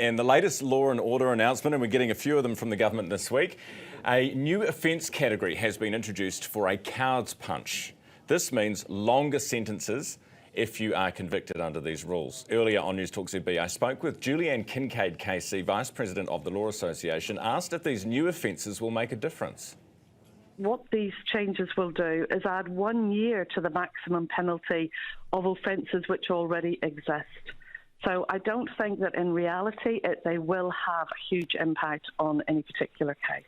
And the latest law and order announcement, and we're getting a few of them from the government this week, a new offence category has been introduced for a cow's punch. This means longer sentences if you are convicted under these rules. Earlier on News Talk ZB, I spoke with Julianne Kincaid KC, Vice President of the Law Association, asked if these new offences will make a difference. What these changes will do is add 1 year to the maximum penalty of offences which already exist. So I don't think that in reality they will have a huge impact on any particular case.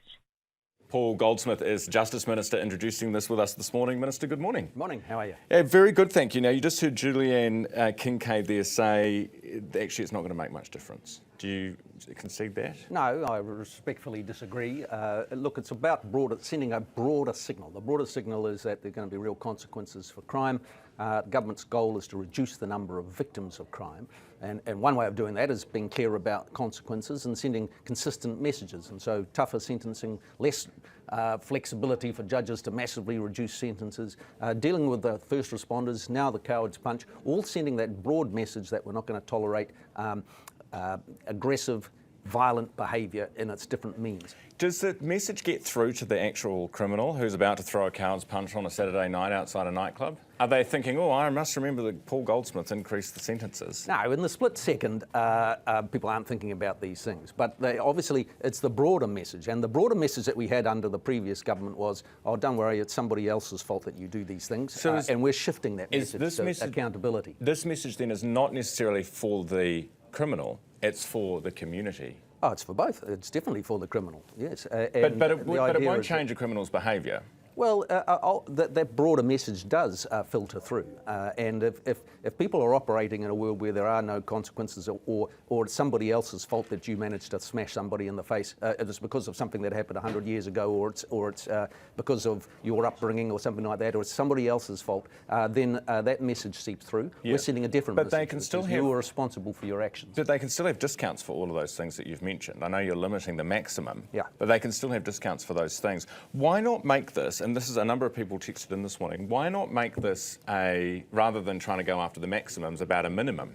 Paul Goldsmith is Justice Minister, introducing this with us this morning. Minister, good morning. Morning, how are you? Yeah, very good, thank you. Now, you just heard Julianne Kincaid there say actually it's not going to make much difference. Do you concede that? No, I respectfully disagree. Look, it's about sending a broader signal. The broader signal is that there are going to be real consequences for crime. The government's goal is to reduce the number of victims of crime. And one way of doing that is being clear about consequences and sending consistent messages. And so tougher sentencing, less flexibility for judges to massively reduce sentences, dealing with the first responders, now the coward's punch, all sending that broad message that we're not going to tolerate aggressive, violent behaviour in its different means. Does the message get through to the actual criminal who's about to throw a coward's punch on a Saturday night outside a nightclub? Are they thinking, oh, I must remember that Paul Goldsmith increased the sentences? No, in the split second, people aren't thinking about these things. But obviously, it's the broader message. And the broader message that we had under the previous government was, oh, don't worry, it's somebody else's fault that you do these things. So and we're shifting that message to accountability. This message then is not necessarily for the criminal, it's for the community. Oh, it's for both. It's definitely for the criminal, yes. But it won't change a criminal's behaviour. Well, that broader message does filter through. And if people are operating in a world where there are no consequences or it's somebody else's fault that you managed to smash somebody in the face, it's because of something that happened 100 years ago, or it's because of your upbringing or something like that, or it's somebody else's fault, then that message seeps through. Yeah. We're sending a different message. But they can still have... You are responsible for your actions. But they can still have discounts for all of those things that you've mentioned. I know you're limiting the maximum, yeah, but they can still have discounts for those things. Why not make this, and this is a number of people texted in this morning, why not make this rather than trying to go after the maximums, about a minimum?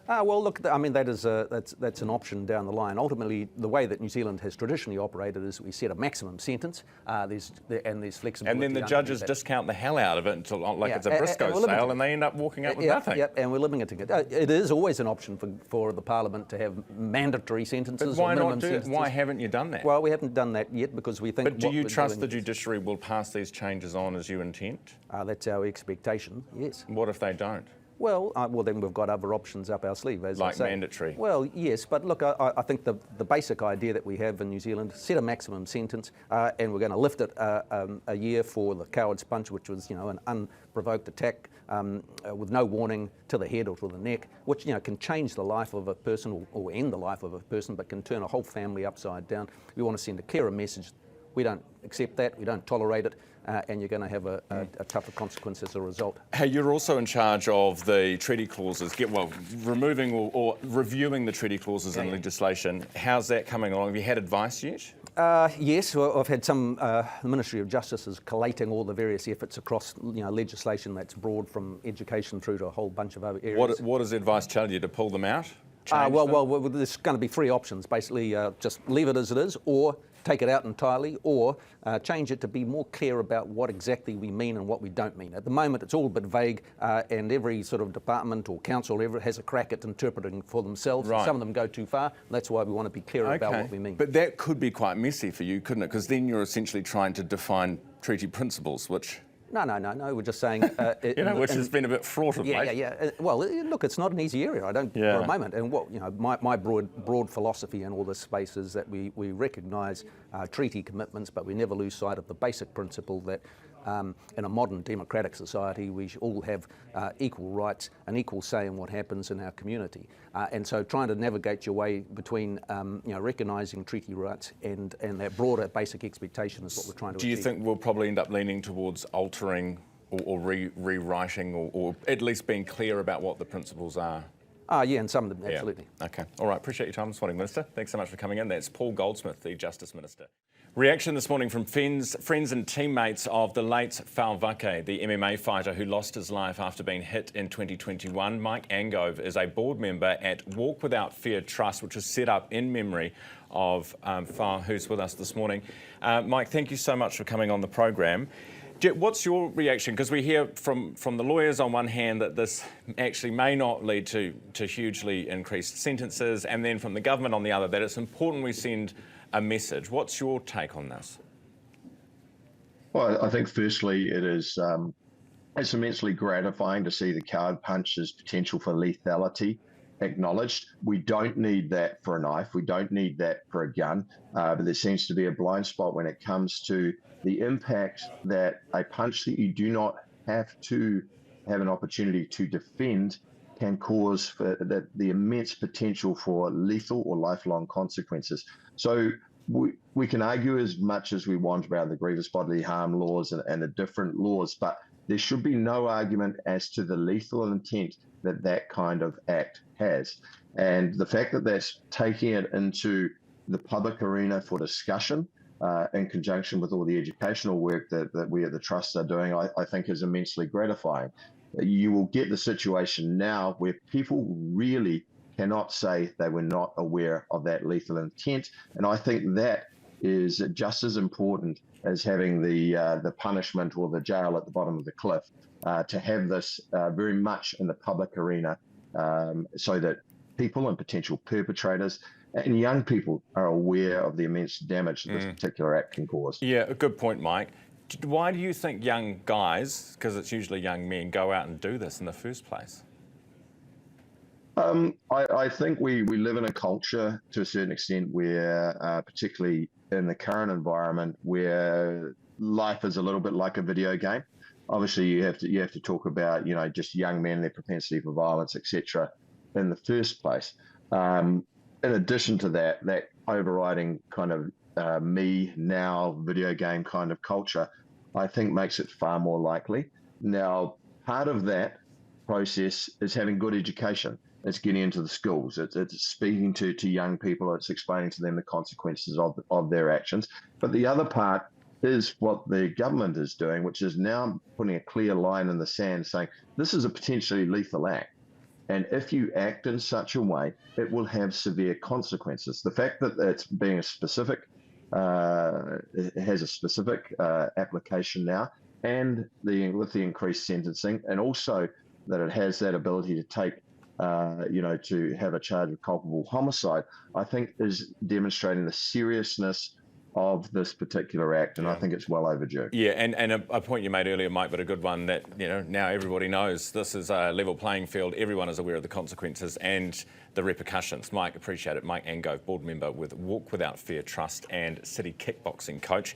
Well, look, I mean, that's an option down the line. Ultimately, the way that New Zealand has traditionally operated is we set a maximum sentence, there's flexibility. And then the judges discount the hell out of it until it's a Briscoe sale, and they end up walking out with nothing. Yeah, and we're limiting it. It is always an option for the Parliament to have mandatory sentences. But why or minimum not do sentences. It? Why haven't you done that? Well, we haven't done that yet because we think... But do you trust the judiciary will pass these changes on as you intend? That's our expectation, yes. What if they don't? Well, then we've got other options up our sleeve, as I say. Like mandatory? Well, yes, but look, I think the basic idea that we have in New Zealand, set a maximum sentence, and we're going to lift it a year for the coward's punch, which was, an unprovoked attack with no warning to the head or to the neck, which, can change the life of a person or end the life of a person, but can turn a whole family upside down. We want to send a clearer message. We don't accept that, we don't tolerate it, and you're going to have a tougher consequence as a result. Hey, you're also in charge of the treaty clauses, removing or reviewing the treaty clauses in legislation. How's that coming along? Have you had advice yet? Yes, well, I've had some, the Ministry of Justice is collating all the various efforts across legislation that's broad from education through to a whole bunch of other areas. What does the advice tell you, to pull them out? Well, there's going to be three options, basically just leave it as it is, or take it out entirely, or change it to be more clear about what exactly we mean and what we don't mean. At the moment, it's all a bit vague, and every sort of department or council ever has a crack at interpreting for themselves. Right. Some of them go too far. That's why we want to be clear about what we mean. But that could be quite messy for you, couldn't it? Because then you're essentially trying to define treaty principles, which... No. We're just saying... which has been a bit fraught of late. Yeah. Well, look, it's not an easy area, I don't, for a moment. And my broad philosophy in all this space is that we recognise treaty commitments, but we never lose sight of the basic principle that in a modern democratic society, we should all have equal rights and equal say in what happens in our community. And so trying to navigate your way between recognising treaty rights and that broader basic expectation is what we're trying to achieve. Do you think we'll probably end up leaning towards altering or rewriting or at least being clear about what the principles are? Yeah, and some of them, absolutely. Okay. All right. Appreciate your time this morning, Minister. Thanks so much for coming in. That's Paul Goldsmith, the Justice Minister. Reaction this morning from friends and teammates of the late Falvake, the MMA fighter who lost his life after being hit in 2021. Mike Angove is a board member at Walk Without Fear Trust, which was set up in memory of Fa, who's with us this morning. Mike, thank you so much for coming on the program. What's your reaction? Because we hear from the lawyers on one hand that this actually may not lead to hugely increased sentences, and then from the government on the other that it's important we send a message. What's your take on this? Well, I think firstly it's immensely gratifying to see the coward punch's potential for lethality acknowledged. We don't need that for a knife. We don't need that for a gun. But there seems to be a blind spot when it comes to the impact that a punch that you do not have to have an opportunity to defend can cause for the immense potential for lethal or lifelong consequences. So we can argue as much as we want about the grievous bodily harm laws and the different laws, but there should be no argument as to the lethal intent that kind of act has. And the fact that that's taking it into the public arena for discussion in conjunction with all the educational work that we at the Trust are doing, I think is immensely gratifying. You will get the situation now where people really cannot say they were not aware of that lethal intent. And I think that is just as important as having the punishment or the jail at the bottom of the cliff, to have this very much in the public arena, so that people and potential perpetrators and young people are aware of the immense damage that this particular act can cause. Yeah, a good point, Mike. Why do you think young guys, because it's usually young men, go out and do this in the first place? I think we live in a culture to a certain extent where, particularly in the current environment, where life is a little bit like a video game. Obviously, you have to talk about just young men, their propensity for violence, etc. in the first place. In addition to that overriding kind of me now video game kind of culture, I think makes it far more likely. Now, part of that process is having good education. It's getting into the schools. It's speaking to young people. It's explaining to them the consequences of their actions. But the other part is what the government is doing, which is now putting a clear line in the sand saying, this is a potentially lethal act. And if you act in such a way, it will have severe consequences. The fact that it's being a specific, it has a specific application now, and with the increased sentencing, and also that it has that ability to take to have a charge of culpable homicide, I think is demonstrating the seriousness of this particular act, and I think it's well overdue. Yeah, and a point you made earlier, Mike, but a good one, that now everybody knows this is a level playing field. Everyone is aware of the consequences and the repercussions. Mike, appreciate it. Mike Angove, board member with Walk Without Fear Trust and City kickboxing coach.